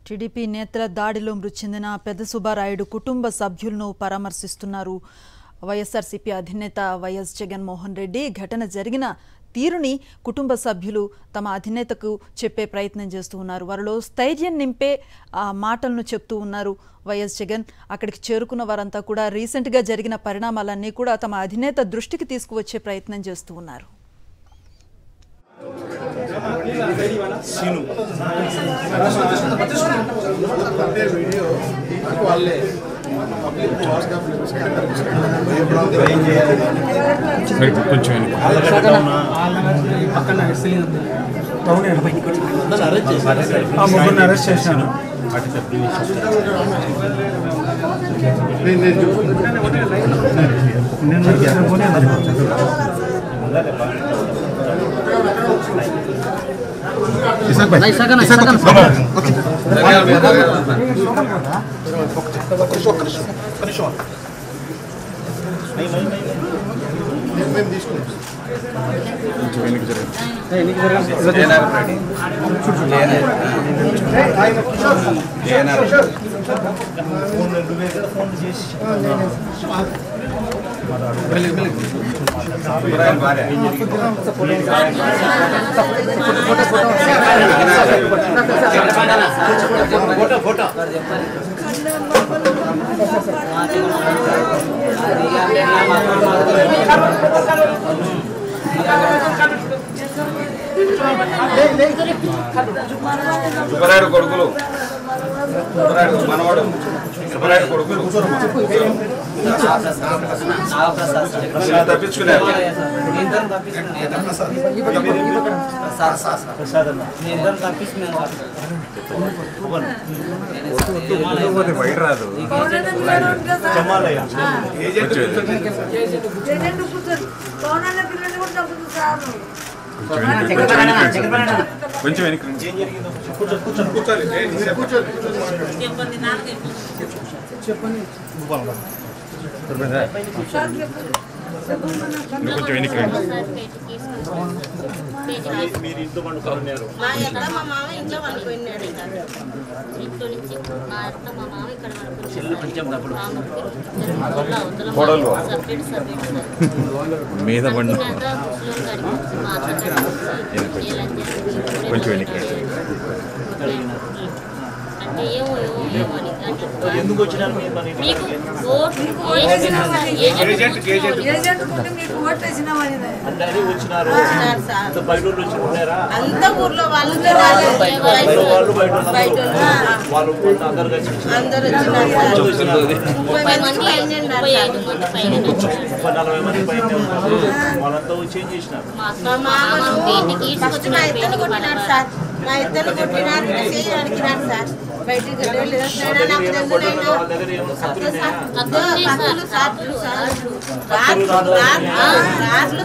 TDP నేతల దాడిలో మృతి చెందిన పెద్ద సుబ్బారాయుడు కుటుంబ సభ్యులను పరామర్శిస్తున్నారు. వైఎస్ఆర్సీపీ అధినేత వైఎస్ జగన్మోహన్ రెడ్డి ఘటన జరిగిన తీరుని కుటుంబ సభ్యులు తమ అధినేతకు చెప్పే ప్రయత్నం చేస్తూ ఉన్నారు. వారిలో స్థైర్యం నింపే మాటలను చెప్తూ ఉన్నారు. వైఎస్ జగన్ అక్కడికి చేరుకున్న వారంతా కూడా రీసెంట్గా జరిగిన పరిణామాలన్నీ కూడా తమ అధినేత దృష్టికి తీసుకువచ్చే ప్రయత్నం చేస్తూ ఉన్నారు. అరెస్ట్ చేశాను. సుబ్బరాయుడు కొడుకులు మనవాడు సుబ్బరాయుడు కొడుకులు తప్పించుకున్నారు. బయట రాదు. కొంచెం వెనక్కి కొంచెం వెనక్కి మీరు ఇంట్లో పండుకున్నారు. మా అత్త మా మామ ఇంట్లో పండుకున్నాడు. ఇంట్లో నుంచి మా అత్త మా మామ ఇక్కడ మీద పండు కొంచెం వెనక్కి ఎందుకు వచ్చినారు? బయట వచ్చి ఉన్నారా? అంత ఊర్లో వాళ్ళు అందరు వాళ్ళంతా వచ్చి ఏం చేసినారు? మా ఇద్దరు కొట్టినారు, చేయడానికి సార్ బయటికి రాట్లు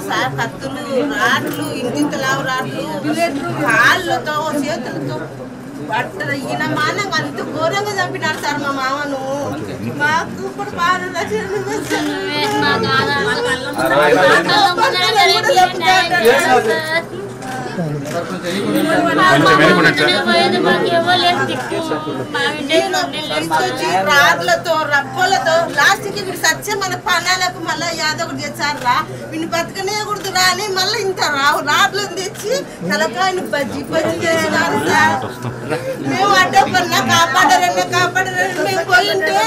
సార్, కత్తులు రాట్లు, ఇంటింతలావు రాట్లు, కాళ్ళతో చేతులతో పట్టరు. ఈయన మానకు అంత ఘోరంగా చంపినారు సార్ మా మామను. మాకు ఇప్పుడు బాగా రాళ్ళతో రప్పలతో లాస్ట్ కి వీడు సచ్చే మన పనాలకు మళ్ళీ యాదొకటి తెచ్చారా, వీడిని బతకనేకూడదు రాని మళ్ళీ ఇంత రాడ్లను తెచ్చి తలకాయని బజ్జి బజ్జి చేసినారు సార్. మేము అడ్డపన్నా కాపాడరని మేము పోయింటే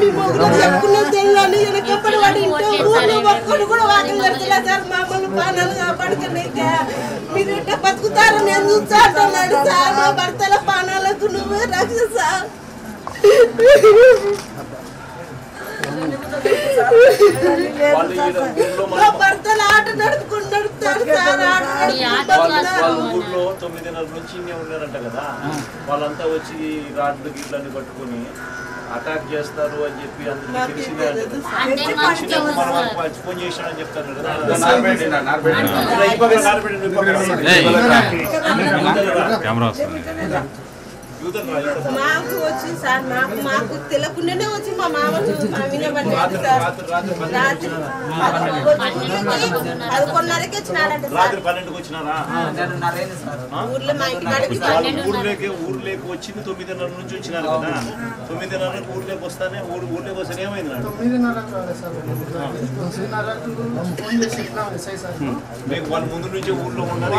మీ మొగ్గులు చెప్పుకున్నది తెలియని వెనకప్పటి వాడి ఇంట్లో ఊళ్ళో ఒక్కడు కూడా వాకింగ్ పెడతలే సార్. మమ్మల్ని పానాలు కాపాడుకున్నాయితే మీరు ఎట్లా బతుకుతారు నేను చూస్తా అంటున్నాడు సార్. మా భర్తల పానాలకు నువ్వే రక్ష సార్. మా భర్తలు ఆట నడుపుతాడు సార్. ఊళ్ళో 9:30 నుంచి ఉన్నారంట కదా, వాళ్ళంతా వచ్చి రాడ్లు గిట్లని పట్టుకుని అటాక్ చేస్తారు అని చెప్పి అందరికీ తెలిసిందే. ఫోన్ చేసినాడని చెప్తాను కదా. కెమెరా వస్తుంది. మాకు వచ్చి సార్ మాకు తెలియకుండానే వచ్చి మా మామ వినబడ్డాడు సార్. రాత్రి 11:30కి వచ్చినాడంట సార్. రాత్రి 12కి వచ్చినారా? ఊర్లో మా ఇంటి కాడికి ఊర్లోకి వచ్చింది 9:30 నుంచి వచ్చినారు కదా. 9:30కి ఊర్లోకి వస్తానే ఊర్లోకి వస్తే ఏమైంది? 9:30 మీకు వాళ్ళ ముందు నుంచి ఊర్లో ఉన్నారు,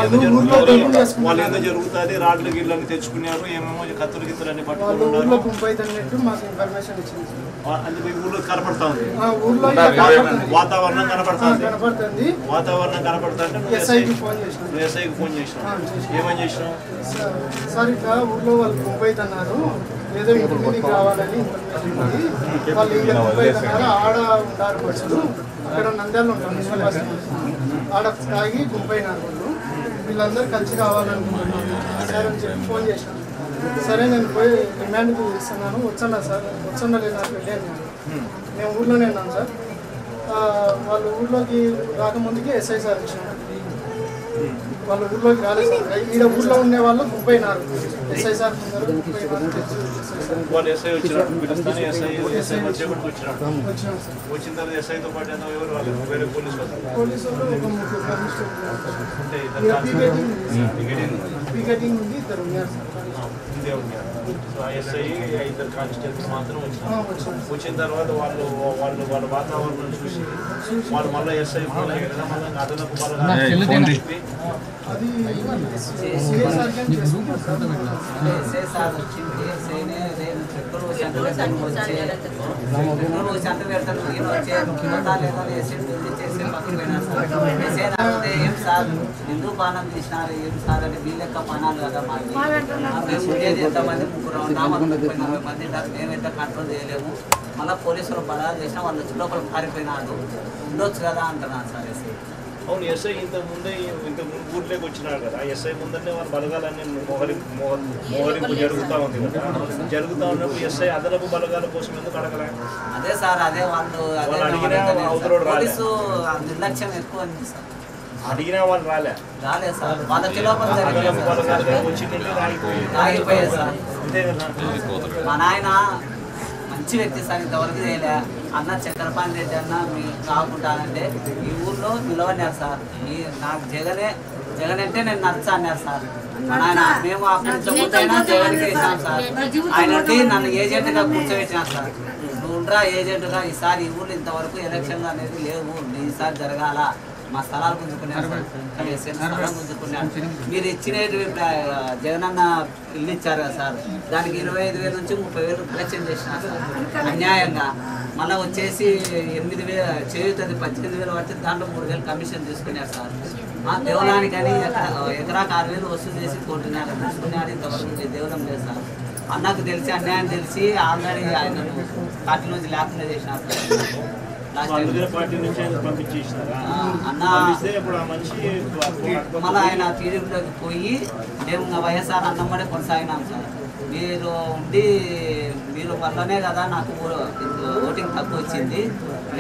వాళ్ళు ఏదో జరుగుతుంది, రాడ్లు గిళ్ళని తెచ్చుకున్నారు, ఏమేమో కత్తులు గిత్తులు అన్ని పట్టుకున్నారు. అది మీ ఊర్లో కనపడతా ఉంది, వాతావరణం కనపడుతుంది. వాతావరణం కనపడతా అంటే నువ్వు ఎస్ఐకి ఫోన్ చేసినావు. ఏమని చేసినావు? సార్ ఇట్లా ఊర్లో వాళ్ళు ముంబైకి అన్నారు, ఏదో ఇంటి మీదకి రావాలని వాళ్ళు ముంబైకి అన్నారు. ఆడ ఉంటారు బస్సులు, ఇక్కడ నంద్యాలలో ఉంటారు మున్సిపల్ బస్, ఆడ తాగి గుంపైనారు వాళ్ళు. వీళ్ళందరూ కలిసి రావాలనుకుంటున్నాను సరే అని చెప్పి ఫోన్ చేశాను. సరే నేను పోయి రిమాండ్కి ఇస్తున్నాను, వచ్చాను సార్. వచ్చాను లేదు నాకు వెళ్ళాను. మేము ఊర్లోనే ఉన్నాను సార్. వాళ్ళు ఊర్లోకి రాకముందుకి ఎస్ఐ సార్ వచ్చాను. వాళ్ళు ఊర్లోకి రాలేదు సార్. ఈడ ఊర్లో ఉండే వాళ్ళు గుంపైనారు. ఎస్ఐ సార్ ముందర వాళ్ళు ఎస్ఐ వచ్చినట్టు పిలుస్తాను. ఎస్ఐ వచ్చేప్పటికి వచ్చినాడు. వచ్చిన తర్వాత ఎస్ఐతో పాటు ఎవరు వాళ్ళు వేరే పోలీసు వాళ్ళు ఒక ముగ్గురు పీకెటింగ్ ఉంది, ఇద్దరు ఉన్నారు సార్. ఇదే ఉన్నారు. సో ఆ ఎస్ఐ ఇద్దరు కానిస్టేబుల్స్ మాత్రం వచ్చినారు. వచ్చిన తర్వాత వాళ్ళు వాళ్ళ వాతావరణం చూసి వాళ్ళు మళ్ళీ ఎస్ఐ ఫోన్ అయ్యారు. మళ్ళీ అదనపు చెప్పి అది ఏం సార్ ఎందుకు బాణం తీసినారు, ఏం సార్ అంటే వీళ్ళెక్క బాణాలు కదా మాకు. ఉండేది ఎంతమంది 30-40 మంది మేమైతే కంట్రోల్ చేయలేము. మళ్ళీ పోలీసులు బలాలు చేసినా వాళ్ళు వచ్చి లోపల పారిపోయినారు, ఉండొచ్చు కదా అంటున్నాను సార్. అవును, ఎస్ఐ ఇంత ముందు ఊర్లోకి వచ్చినాడు కదా. ఎస్ఐ ముందరనే వాళ్ళు బలగాలన్నీ మోహరింపు జరుగుతూ ఉంది కదా. జరుగుతూ ఉన్నప్పుడు ఎస్ఐ అదనపు బలగాల కోసం ఎందుకు అడగలే? అదే సార్, అదే వాళ్ళు పోలీసు నిర్లక్ష్యం ఎక్కువ ఉంది సార్. అడిగినా వాళ్ళు రాలేదు సార్. వాళ్ళకి లోపల ఆగిపోయారు సార్. అంతే కదా. మా నాయన మంచి వ్యక్తి సార్, ఇంతవరకు చేయలే. అన్న చక్రపాణి రెడ్డి అన్న మీరు రాకుంటానంటే ఈ ఊర్లో నిలవన్నారు సార్. నాకు జగన్ అంటే నేను నచ్చ అన్నారు సార్. ఆయన మేము అక్కడి చెప్పుతైనా జగన్కి వేసాం సార్. ఆయన నన్ను ఏజెంట్గా కూర్చోబెట్టినారు సార్. నువ్వు ఉండరా ఏజెంట్గా, ఈసారి ఈ ఊర్లో ఇంతవరకు ఎలక్షన్లు అనేది లేవు, ఈసారి జరగాల. మా స్థలాలు గుంజుకున్నారు సార్, స్థలం గుంజుకున్నారు. మీరు ఇచ్చినవి జగనన్న ఇల్లు ఇచ్చారు కదా సార్, దానికి 25,000 నుంచి 30,000 కలెక్షన్ చేసినారు సార్ అన్యాయంగా. మళ్ళీ వచ్చేసి 8,000 చేయుతుంది, 18,000 పడితే దాంట్లో 3,000 కమిషన్ తీసుకున్నారు సార్. దేవనానికి అని ఎకరాకు 6,000 వసూలు చేసి కోరుతున్నారు తీసుకున్నారు. ఇంతవరకు దేవనం లేదు సార్. అన్నకు తెలిసి అన్యాయం తెలిసి ఆల్రెడీ ఆయన పార్టీ నుంచి లేకుండా చేసినారు సార్. పార్టీ నుంచి మళ్ళీ ఆయన టీడీపీలోకి పోయి మేము వైఎస్ఆర్ అన్నమ్మడే కొనసాగినాం సార్. మీరు ఉండి మీరు వల్లనే కదా నాకు ఓటింగ్ తక్కువ వచ్చింది,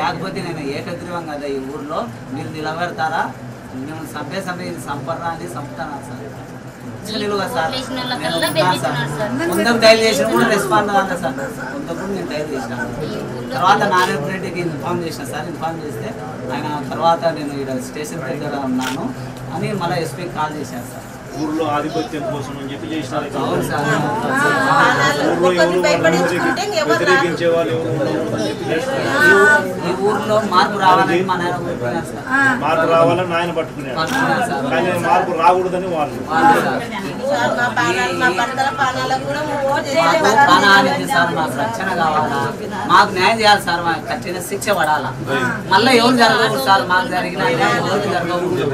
లేకపోతే నేను ఏకగ్రీవం కదా ఈ ఊర్లో, మీరు నిలబెడతారా, మేము ఇది సంపర్రా అని చంపుతాను సార్. సార్ ముందుకు డైల్ చేసిన కూడా రెస్పాండ్ అవ్వాలి సార్. ముందుకు నేను డైల్ చేసినాను. తర్వాత నారాయణ రెడ్డికి ఇన్ఫార్మ్ చేసిన సార్. ఇన్ఫార్మ్ చేస్తే ఆయన తర్వాత నేను ఇక్కడ స్టేషన్ దగ్గర ఉన్నాను అని మళ్ళీ ఎస్పీకి కాల్ చేశాను సార్. ఊర్లో ఆధిపత్యం కోసం అని చెప్పి చేసినారు. వ్యతిరేకించే వాళ్ళు ఈ ఊర్లో మార్పు రావాలని మా నాయన కోరుకున్నారు సార్. మార్పు రావాలని నాయన పట్టుకున్నారు, కానీ మార్పు రాకూడదని వాళ్ళు. సార్ మాకు రక్షణ కావాలా, మాకు న్యాయం చేయాలి సార్, మాకు కఠిన శిక్ష పడాలా. మళ్ళీ ఎవరు జరగకూడదు సార్, మాకు జరిగిన ఎవరికి జరగకూడదు.